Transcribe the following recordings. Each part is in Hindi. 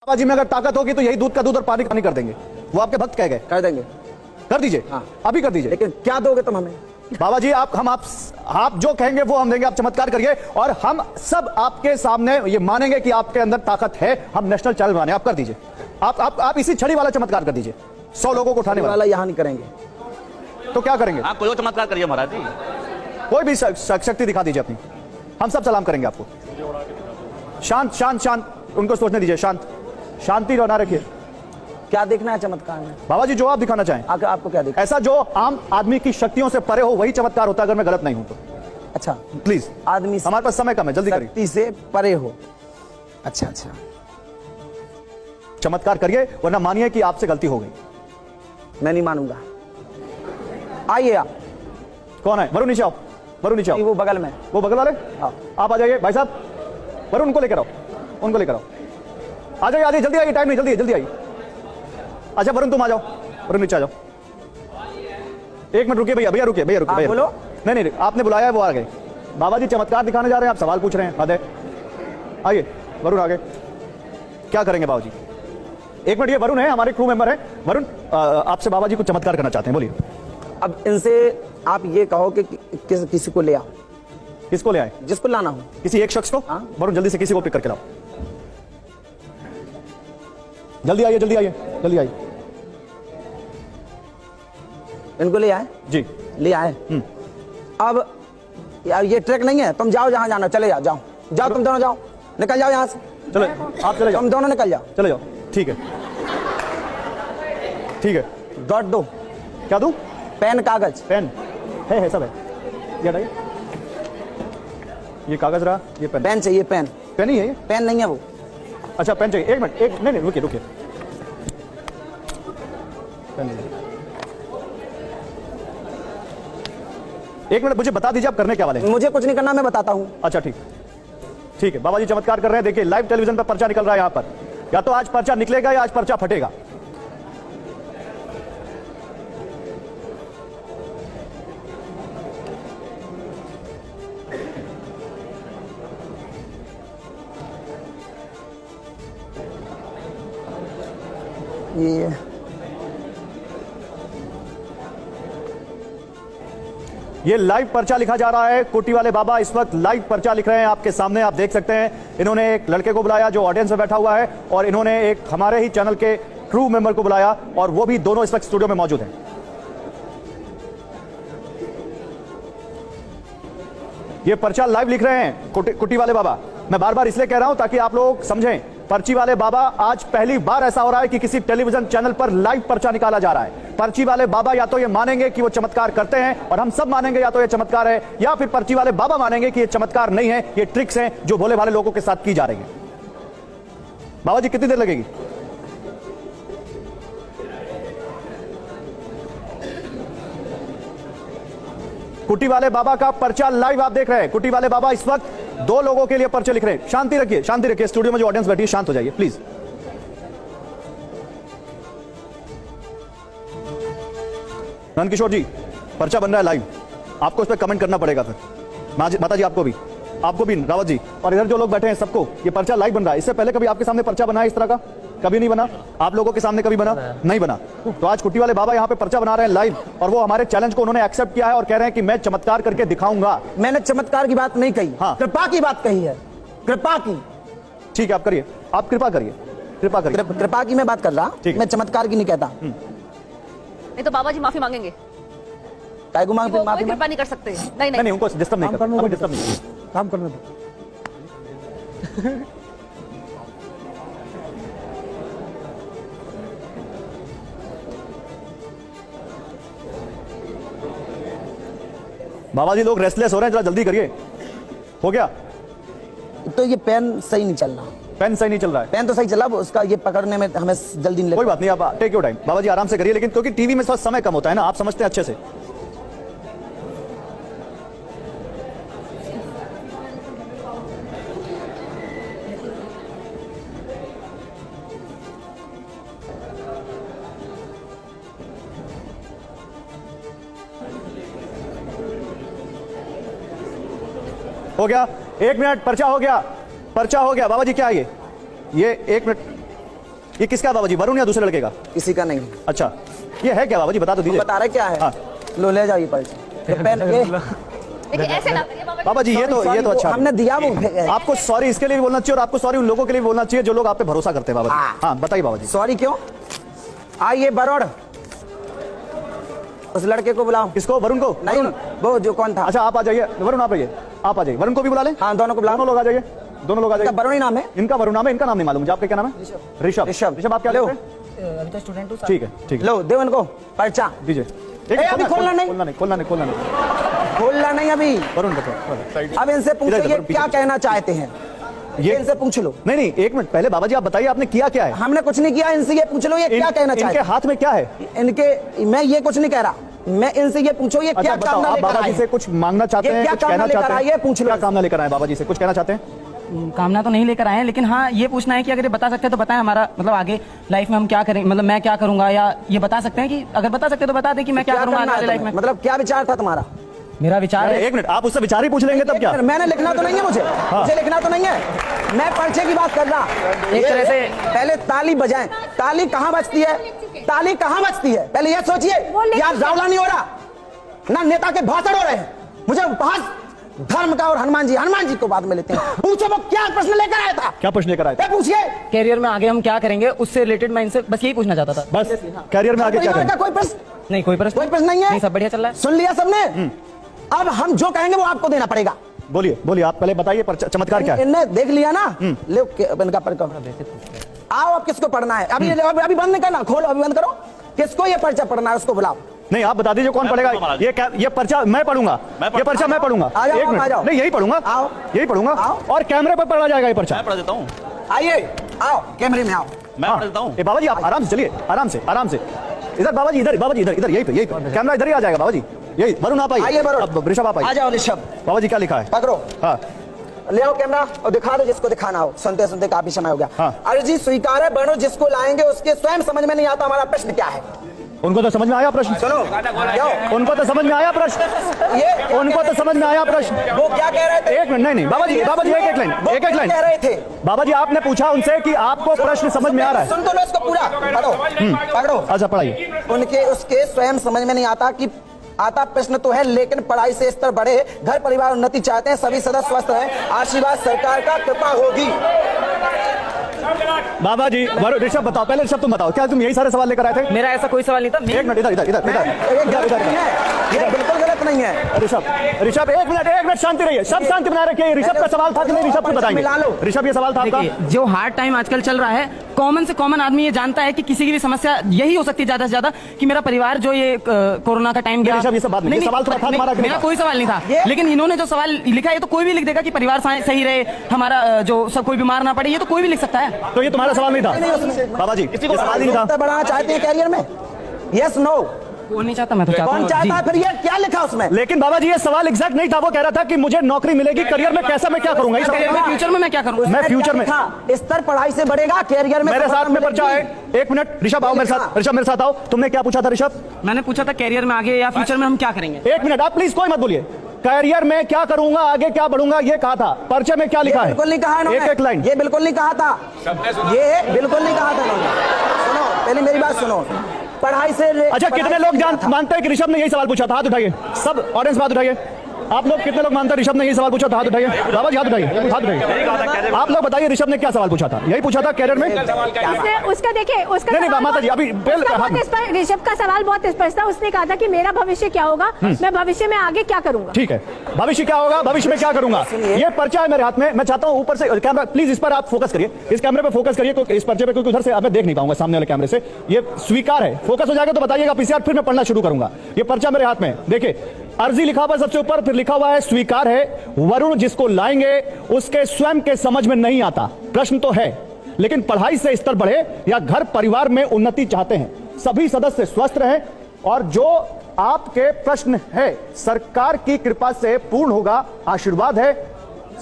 बाबा जी में अगर ताकत होगी तो यही दूध का दूध और पानी का पानी कर देंगे। वो आपके भक्त कह गए। कर देंगे। कर दीजिए। हाँ। अभी कर दीजिए। लेकिन क्या दोगे तुम हमें? बाबा जी आप जो कहेंगे वो हम देंगे। आप चमत्कार करिए और हम सब आपके सामने ये मानेंगे कि आपके अंदर ताकत है। हम नेशनल चैनल बनाने। आप कर दीजिए। आप इसी छड़ी वाला चमत्कार कर दीजिए। 100 लोगों को उठाने वाला। यहां नहीं करेंगे तो क्या करेंगे? आप कोई चमत्कार करिए महाराज जी। कोई भी शक्ति दिखा दीजिए अपनी। हम सब सलाम करेंगे आपको। शांत शांत शांत, उनको सोचने दीजिए। शांत, शांति बना रखिए। क्या देखना है चमत्कार में? बाबा जी जो आप दिखाना चाहें। आपको क्या देखना? ऐसा जो आम आदमी की शक्तियों से परे हो वही चमत्कार होता है, अगर मैं गलत नहीं हूं तो। अच्छा प्लीज। आदमी हमारे पास समय कम है, जल्दी करिए। शक्ति से परे हो। अच्छा अच्छा, चमत्कार करिए वरना मानिए कि आपसे गलती हो गई। मैं नहीं मानूंगा। आइए आप। कौन है? वरुण नीचे आओ। वरुण नीचे आओ। वो बगल में। वो बगल वाले? हाँ। आप आ जाइए भाई साहब। वरुण उनको लेकर आओ। उनको लेकर आओ। आ जाइए, आ जाइए, जल्दी आइए। टाइम नहीं, जल्दी जल्दी आइए। अच्छा वरुण तुम आ जाओ। वरुण नीचे आ जाओ। एक मिनट रुकिए भैया। भैया रुकिए। भैया रुकिए। बोलो। नहीं, आपने बुलाया है, वो आ गए। बाबा जी चमत्कार दिखाने जा रहे हैं, आप सवाल पूछ रहे हैं। हद है। आइए वरुण, आगे क्या करेंगे बाबा जी? एक मिनट, ये वरुण है, हमारे क्रू मेंबर है। वरुण आपसे बाबा जी कुछ चमत्कार करना चाहते हैं, बोलिए। अब इनसे आप ये कहो कि किसी को ले आओ। किसको ले आए? जिसको लाना हो। किसी एक शख्स को? हाँ। वरुण जल्दी से किसी को पिक करके लाओ। जल्दी आइए, जल्दी आइए, जल्दी आइए। इनको ले आए जी। ले आए। अब यार ये ट्रैक नहीं है। तुम जाओ जहां जाना, चले जाओ। जाओ जाओ, तुम दोनों जाओ, निकल जाओ यहां से। चलो आप चले जाओ। तुम दोनों निकल जाओ। चले जाओ। ठीक है, ठीक है। डॉट दो। क्या दूं? पेन कागज। पेन है सब है। ये हटाइए। ये कागज रहा, ये पेन। पेन चाहिए। पेन। पेन ही है ये? पेन नहीं है वो। अच्छा पेन चाहिए। एक मिनट, एक नहीं रुकिए रुकिए। एक मिनट मुझे बता दीजिए आप करने क्या वाले हैं? मुझे कुछ नहीं करना, मैं बताता हूं। अच्छा ठीक, ठीक है। बाबा जी चमत्कार कर रहे हैं। देखिए लाइव टेलीविजन पर पर्चा निकल रहा है। यहां पर या तो आज पर्चा निकलेगा या आज पर्चा फटेगा। ये लाइव पर्चा लिखा जा रहा है। कोटी वाले बाबा इस वक्त लाइव पर्चा लिख रहे हैं आपके सामने, आप देख सकते हैं। इन्होंने एक लड़के को बुलाया जो ऑडियंस में बैठा हुआ है और इन्होंने एक हमारे ही चैनल के क्रू मेंबर को बुलाया और वो भी दोनों इस वक्त स्टूडियो में मौजूद हैं। ये पर्चा लाइव लिख रहे हैं कुटी वाले बाबा। मैं बार बार इसलिए कह रहा हूं ताकि आप लोग समझें। पर्ची वाले बाबा, आज पहली बार ऐसा हो रहा है कि किसी टेलीविजन चैनल पर लाइव पर्चा निकाला जा रहा है। पर्ची वाले बाबा या तो ये मानेंगे कि वो चमत्कार करते हैं और हम सब मानेंगे या तो ये चमत्कार है, या फिर पर्ची वाले बाबा मानेंगे कि ये चमत्कार नहीं है, ये ट्रिक्स हैं जो भोले भाले लोगों के साथ की जा रही है। बाबा जी कितनी देर लगेगी? कुटी वाले बाबा का पर्चा लाइव आप देख रहे हैं। कुटी वाले बाबा इस वक्त 2 लोगों के लिए पर्चे लिख रहे हैं। शांति रखिए, शांति रखिए। स्टूडियो में जो ऑडियंस बैठी है शांत हो जाइए प्लीज। नंद किशोर जी पर्चा बन रहा है लाइव, आपको इस पर कमेंट करना पड़ेगा। फिर माता जी आपको भी रावत जी, और इधर जो लोग बैठे हैं सबको ये पर्चा लाइव बन रहा है। इससे पहले कभी आपके सामने पर्चा बना है इस तरह का? कभी नहीं बना। आप लोगों के सामने कभी बना? नहीं बना। तो आज कुटी वाले बाबा यहाँ पे पर्चा बना रहे हैं लाइव और वो हमारे चैलेंज को उन्होंने एक्सेप्ट किया है और कह रहे हैं कि मैं चमत्कार करके दिखाऊंगा। मैंने चमत्कार की बात नहीं कही। हाँ। कृपा की बात कही है। कृपा की। ठीक है आप करिए, आप कृपा करिए, कृपा करिए। कृपा की मैं बात कर रहा, मैं चमत्कार की नहीं कहता। नहीं तो बाबा जी माफी मांगेंगे। काय को माफी? कृपा नहीं कर सकते। नहीं नहीं, उनको डिस्टर्ब नहीं करना, डिस्टर्ब नहीं काम करने दो। बाबा जी लोग रेस्टलेस हो रहे हैं, जरा जल्दी करिए। हो गया? तो ये पेन सही नहीं चल रहा। पेन सही नहीं चल रहा है? पेन तो सही चला, उसका ये पकड़ने में हमें जल्दी नहीं लगता। कोई बात नहीं, आप टेक योर टाइम। बाबा जी आराम से करिए, लेकिन क्योंकि टीवी में थोड़ा समय कम होता है ना, आप समझते हैं अच्छे से। हो गया? 1 मिनट, पर्चा हो गया, पर्चा हो गया। बाबा जी क्या है ये 1 मिनट, ये किसका है बाबा जी, वरुण या दूसरे लड़के का? किसी का नहीं। अच्छा, ये है क्या बाबा जी, बता तो दीजिए। बता रहे क्या है? हाँ। लो ले जाइए पर्ची। ये पेन ये देखिए ऐसे ना करिए बाबा जी, ये तो अच्छा हमने दिया वो आपको सॉरी इसके लिए भी बोलना चाहिए और आपको सॉरी उन लोगों के लिए भी बोलना चाहिए जो लोग आप पे भरोसा करते हैं बाबा जी। हाँ बताइए बाबा जी। सॉरी क्यों? आइए बरोड़, उस लड़के को बुलाओ। किसको? वरुण को? नहीं वो जो कौन था। अच्छा आप आ जाइए, वरुण आप आइए, आप आ जाइए, वरुण को भी बुला लें। हाँ दोनों को बुलाओ। दोनों लोग आ जाइए, दोनों लोग आ जाइए। वरुण ही नाम है इनका वरुण नाम है, इनका नाम नहीं मालूम मुझे। आपका क्या नाम है? ऋषभ। ऋषभ आप क्या लो। लेते हैं? अभी तो स्टूडेंट हूं। ठीक है ठीक है, लो दे उनको पर्चा दीजिए। अभी खोलना नहीं, खोलना नहीं अभी। वरुण बताओ। अब इनसे पूछो ये क्या कहना चाहते हैं, ये इनसे पूछ लो। नहीं एक मिनट पहले बाबा जी आप बताइए आपने किया क्या है? हमने कुछ नहीं किया, इनसे ये पूछ लो ये क्या कहना चाहते हैं। इनके हाथ में क्या है? इनके, मैं ये कुछ नहीं कह रहा, मैं इनसे ये पूछो ये क्या बताओ, कामना आप लेकर बाबा आए जी से कुछ मांगना चाहते हैं, क्या कुछ कहना चाहते हैं? ये पूछ लो। क्या कामना लेकर आए बाबा जी से, कुछ कहना चाहते हैं? कामना तो नहीं लेकर आए हैं, लेकिन हाँ ये पूछना है कि अगर ये बता सकते हैं तो बताएं हमारा मतलब आगे लाइफ में हम क्या करें, मतलब मैं क्या करूंगा, या ये बता सकते हैं कि अगर बता सकते हैं तो बता दें कि मैं क्या करूंगा आगे लाइफ में। मतलब क्या विचार था तुम्हारा? मेरा विचार है। एक मिनट आप उससे विचार ही पूछ लेंगे तब क्या? मैंने लिखना तो नहीं है मुझे लिखना तो नहीं है, मैं पर्चे की बात कर रहा। एक तरह से पहले ताली बजाएं, ताली कहाँ बजती है, ताली कहाँ बजती है, पहले ये सोचिए। यार रावला नहीं हो रहा ना, नेता के भाषण हो रहे हैं, मुझे उपहास धर्म का और हनुमान जी को बाद में लेते हैं। पूछो वो क्या प्रश्न लेकर आया था, क्या प्रश्न लेकर आए थे? पूछिए। कैरियर में आगे हम क्या करेंगे उससे रिलेटेड मैं इनसे बस यही पूछना चाहता था। बस कैरियर में आगे क्या करेंगे? कोई प्रश्न नहीं, कोई प्रश्न नहीं है, नहीं, सब बढ़िया चल रहा है। सुन लिया सबने। अब हम जो कहेंगे वो आपको देना पड़ेगा। बोलिए आप पहले बताइए चमत्कार क्या है? इनने देख लिया ना, ले इनका पर्चा। आओ अब किसको पढ़ना है? अभी बंद नहीं करना, खोलो अभी बंद करो। किसको ये पर्चा पढ़ना है उसको बुलाओ। नहीं आप बता दीजिए कौन पढ़ेगा ये पर्चा? मैं पढ़ूंगा, ये पर्चा मैं पढ़ूंगा। आ जाओ, एक मिनट, आ जाओ। नहीं यही पढ़ूंगा, आओ। यही पढ़ूंगा और कैमरे पर पढ़ा जाएगा ये पर्चा। मैं पढ़ देता हूँ। आइए आओ कैमरे में आओ। मैं पढ़ देता हूँ। बाबा जी आप आराम से चलिए, आराम से इधर बाबा जी, इधर बाबा जी, इधर यही पे कैमरा इधर ही आ जाएगा बाबा जी। यही वरुण आप आइए, ऋषभ आप आ आइए। जाओ ऋषभ। बाबा जी क्या लिखा है? पकड़ो, हाँ ले आओ कैमरा और दिखा दो जिसको दिखाना हो। सुनते सुनते काफी समय हो गया। हाँ। अर्जी स्वीकार है, बनो जिसको लाएंगे उसके स्वयं समझ में नहीं आता हमारा प्रश्न क्या है। उनको तो समझ में आया प्रश्न। सुनो उनको तो समझ में आया प्रश्न। उनको तो समझ में आया प्रश्न। वो क्या कह रहे थे? एक मिनट, नहीं बाबा जी एक लाइन कह रहे थे बाबा जी आपने पूछा उनसे कि आपको प्रश्न समझ में आ रहा है? सुन तो लो इसको पूरा, पढ़ो। अच्छा पढ़ाइए। उनके उसके स्वयं समझ में नहीं आता कि आता प्रश्न तो है, लेकिन पढ़ाई से स्तर बढ़े, घर परिवार उन्नति चाहते हैं, सभी सदस्य स्वस्थ हैं, आशीर्वाद सरकार का कृपा होगी। बाबा जी ऋषभ बताओ, पहले ऋषभ तुम बताओ, क्या तुम यही सारे सवाल लेकर आए थे? मेरा ऐसा कोई सवाल नहीं था। एक मिनट इधर ये बिल्कुल गलत नहीं है। ऋषभ एक मिनट शांति रहिए, सब शांति बना रखिए। ऋषभ का सवाल था कि नहीं, ऋषभ को बताएंगे। ऋषभ ये सवाल था आपका। जो हार्ड टाइम आजकल चल रहा है, कॉमन से कॉमन आदमी ये जानता है कि किसी की भी समस्या यही हो सकती है ज्यादा से ज्यादा कि मेरा परिवार जो ये कोरोना का टाइम गया। ये सब बात नहीं, सवाल तो था तुम्हारा। मेरा कोई सवाल नहीं था, लेकिन इन्होंने जो सवाल लिखा है तो कोई भी लिख देगा कि परिवार सही रहे, हमारा जो सब कोई बीमार ना पड़े, ये तो कोई भी लिख सकता है। तो ये तुम्हारा सवाल नहीं था बाबा जी? ये सवाल ही नहीं था। बढ़ाना चाहते हैं कैरियर में? Yes no? कौन नहीं चाहता? मैं तो चाहता हूं। कौन चाहता है? फिर ये क्या लिखा उसमें? लेकिन बाबा जी ये सवाल एग्जैक्ट नहीं था। वो कह रहा था कि मुझे नौकरी मिलेगी, करियर में कैसा मैं क्या करूंगा? फ्यूचर में मैं क्या करूंगा? मैं फ्यूचर में स्तर पढ़ाई से बढ़ेगा, कैरियर में मेरे साथ में पर्चा है। एक मिनट ऋषभ आओ मेरे साथ, ऋषभ मेरे साथ आओ। तुमने क्या पूछा था ऋषभ? मैंने पूछा था कैरियर में आगे या फ्यूचर में हम क्या करेंगे। एक मिनट आप प्लीज कोई मत बोलिए। करियर में क्या करूंगा, आगे क्या बढ़ूंगा, ये कहा था। पर्चे में क्या लिखा है? बिल्कुल नहीं कहा इन्होंने। एक लाइन। ये बिल्कुल नहीं कहा था, ये बिल्कुल नहीं कहा था इन्होंने। सुनो पहले मेरी बात सुनो। पढ़ाई से अच्छा कितने लोग मानते हैं कि ऋषभ ने यही सवाल पूछा था? हाथ उठाइए सब ऑडियंस, हाथ उठाइए। आप लोग कितने लोग मानते हैं ऋषभ ने यही सवाल पूछा था? हाथ उठाइए बाबा जी, हाथ उठाइए, हाथ उठाइए। आप लोग बताइए ऋषभ ने क्या सवाल पूछा था? यही पूछा था कैरियर में? उसका देखिए, उसका नहीं माता जी अभी ऋषभ का सवाल बहुत स्पष्ट था। उसने कहा था कि मेरा भविष्य क्या होगा, मैं भविष्य में आगे क्या करूंगा। ठीक है, भविष्य क्या होगा, भविष्य में क्या करूंगा, ये पर्चा है मेरे हाथ में। मैं चाहता हूं ऊपर से कैमरा प्लीज इस पर आप फोकस करिए, इस कैमरे पे फोकस करिए, इस पर्चे पे, क्योंकि उधर से मैं देख नहीं पाऊंगा सामने वाले कैमरे से। ये स्वीकार है, फोकस हो जाएगा तो बताइएगा पीसीआर, फिर मैं पढ़ना शुरू करूंगा। ये पर्चा मेरे हाथ में देखिए, अर्जी लिखा हुआ सबसे ऊपर, फिर लिखा हुआ है स्वीकार है। वरुण जिसको लाएंगे उसके स्वयं के समझ में नहीं आता। प्रश्न तो है, लेकिन पढ़ाई से स्तर बढ़े या घर परिवार में उन्नति चाहते हैं, सभी सदस्य स्वस्थ रहे, और जो आपके प्रश्न है सरकार की कृपा से पूर्ण होगा। आशीर्वाद है,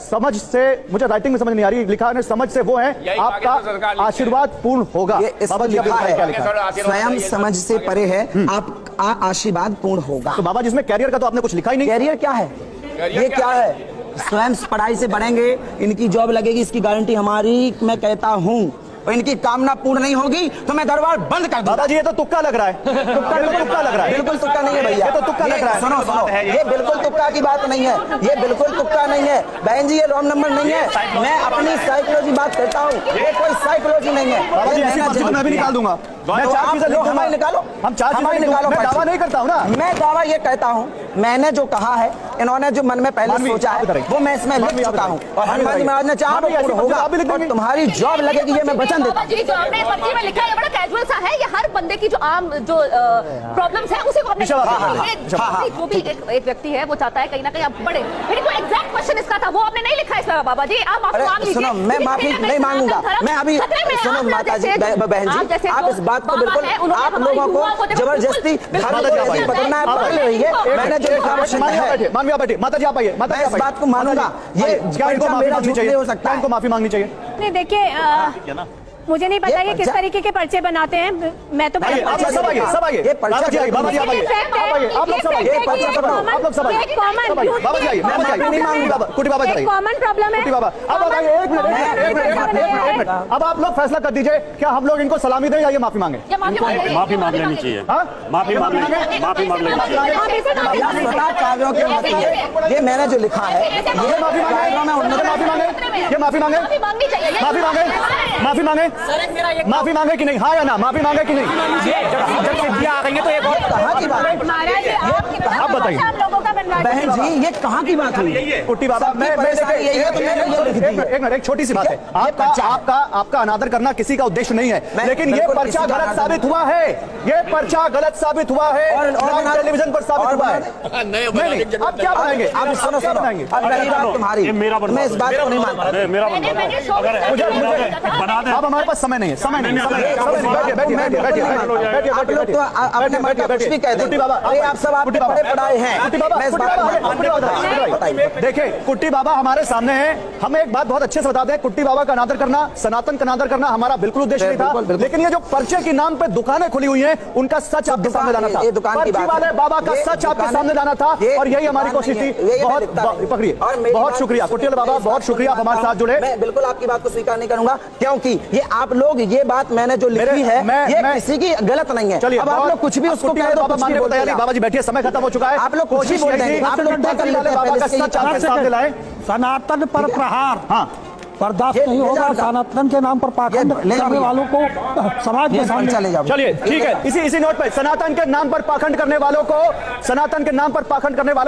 समझ से, मुझे राइटिंग में समझ नहीं आ रही, लिखा है समझ से वो है आपका आशीर्वाद पूर्ण होगा। बाबा जी क्या लिखा? स्वयं समझ से परे है, आपका आशीर्वाद पूर्ण होगा। तो बाबा जी इसमें कैरियर का तो आपने कुछ लिखा ही नहीं। कैरियर क्या है? ये क्या है? स्वयं पढ़ाई से बढ़ेंगे, इनकी जॉब लगेगी, इसकी गारंटी हमारी। मैं कहता हूँ और इनकी कामना पूर्ण नहीं होगी तो मैं दरबार बंद कर दूंगा। बाबा जी ये तो तुक्का लग रहा है, तुक्का लग रहा है, बिल्कुल तुक्का नहीं है भैया, ये तो तुक्का लग रहा है। सुनो सुनो, ये बिल्कुल तुक्का की बात नहीं है, ये बिल्कुल तुक्का नहीं है बहन जी, ये रॉन्ग नंबर नहीं है। मैं अपनी साइकोलॉजी बात करता हूँ, ये कोई साइकोलॉजी नहीं है। बाबा जी ऐसी पर्ची तो मैं भी निकाल दूंगा, मैं तो 4 आप चीजें लोग हमारी निकालो, हम 4 हमारी चीजें निकालो। मैं दावा नहीं करता हूँ ना, मैं दावा ये कहता हूँ, मैंने जो कहा है, इन्होंने जो मन में पहले मानवी, सोचा आप है बताइए। वो मैं इसमें मानवी, लिख आप चुका हूँ बताइए। और हनुमान जी महाराज ने चाहा तो मानवी, ऐसी पूर्ण पर्ची होगा आप भी लिख और देंगे। तुम्हारी जॉब लगेगी, ये मैं वचन देता बाबा हूँ। जी जो आपने पर्ची में लिखा है ये बड़ा कैजुअल सा है, ये हर बंदे की जो आम जो प्रॉब्लम्स है उसी को आपने निशा, हाँ, हाँ, जो भी एक व्यक्ति है वो चाहता है कहीं ना कहीं आप बढ़े, लेकिन कोई एग्जैक्ट क्वेश्चन इसका था वो आपने नहीं लिखा इसमें। बाबा जी आप माफी मांग अरे लीजिए। सुनो, मैं माफी नहीं मांगूंगा, मैं अभी सुनो माता जी, बहन जी आप इस बात को बिल्कुल, आप लोगों को जबरदस्ती पकड़ना है, पकड़ रही है। मैंने जो लिखा वो शुद्ध है। मानवी आप बैठिए, माता जी आप आइए, माता जी मैं आप इस आइए। बात को मानूंगा, ये क्या इनको माफी मांगनी चाहिए, हो सकता क्या है। इनको माफी मांगनी चाहिए? नहीं देखिए मुझे नहीं पता ये किस तरीके के पर्चे बनाते हैं, मैं तो आइए, आप लोग सब आइए, सब आइए, ये पर्चा बाबा जी आइए, बाबा जी आप आइए, आप आइए, आप लोग सब आइए, आप लोग सब आइए, सब आइए, बाबा जी आइए, बाबा जी आइए, नहीं मांगूंगा। कुटी बाबा जी आइए, कॉमन प्रॉब्लम है। कुटी बाबा अब बताइए, एक मिनट, अब आप लोग फैसला कर दीजिए, क्या हम लोग इनको सलामी दें या ये माफी मांगे? माफी मांग लेनी चाहिए, माफी मांग लेनी चाहिए। या स्वतः काव्यों के मत है, ये मैंने जो लिखा है ये माफी मांगे, ये माफी मांगे, माफी मांगनी चाहिए, माफी मांगे, माफी मांगे, माफी मांगे कि नहीं, हाँ या ना, माफी मांगे कि नहीं? जब सिद्धियां आ गई हैं तो एक और कहाँ की बात है? महाराज आप बताइए। आप लोगों का बनवा बहन जी ये कहाँ की बात हुई? कुट्टी बाबा मैं परेशानी यही है तो मैंने ये लिख दी है। एक मिनट, एक छोटी सी बात है, आपका अनादर करना किसी का उद्देश्य नहीं है, लेकिन ये पर्चा गलत साबित हुआ है, ये पर्चा गलत साबित हुआ है, टेलीविजन पर साबित हुआ है। नहीं, आप क्या बनाएंगे? आप सुनो सुनो, अब रही बात तुम्हारी, ये मेरा मैं इस बात को नहीं मानता। मेरा बना दे। अब हमारे पास समय नहीं है, समय नहीं है, बैठिए, बैठिए, बैठिए, बैठिए, बैठिए, आप लोग तो अपने मन का कुछ भी कहते हैं। अरे आप सब आपने पढ़े पढ़ाए हैं, मैं इस बात को बताइए। देखिए कुट्टी बाबा हमारे सामने हैं, हम एक बात बहुत अच्छे से बताते हैं, कुट्टी बाबा का अनादर करना, सनातन का अनादर करना हमारा बिल्कुल उद्देश्य नहीं था, लेकिन ये जो पर्चे के नाम पे दुकानें खुली हुई हैं उनका सच आपके सामने लाना था, पर्ची वाले बाबा का सच आपके सामने लाना था और यही हमारी कोशिश थी। बहुत पकड़िए, बहुत शुक्रिया कुट्टी बाबा, बहुत शुक्रिया आप हमारे साथ जुड़े। मैं बिल्कुल आपकी बात को स्वीकार नहीं करूंगा, क्योंकि ये आप लोग, ये बात मैंने जो लिखी है ये किसी की गलत नहीं है। चलिए अब आप लोग कुछ भी उसको कह दो, कुछ भी बोलते बाबा जी बैठिए, समय खत्म हो चुका है, आप लोग कोशिश यही करेंगे, थी, आप लोग तय कर लेते हैं बाबा का पहले से सच आपके सामने लाए। सनातन पर प्रहार हाँ बर्दाश्त नहीं होगा, सनातन के नाम पर पाखंड करने वालों को समाज के सामने चले जाओ। चलिए ठीक है, इसी नोट पे सनातन के नाम पर पाखंड करने वालों को, सनातन के नाम पर पाखंड करने वालों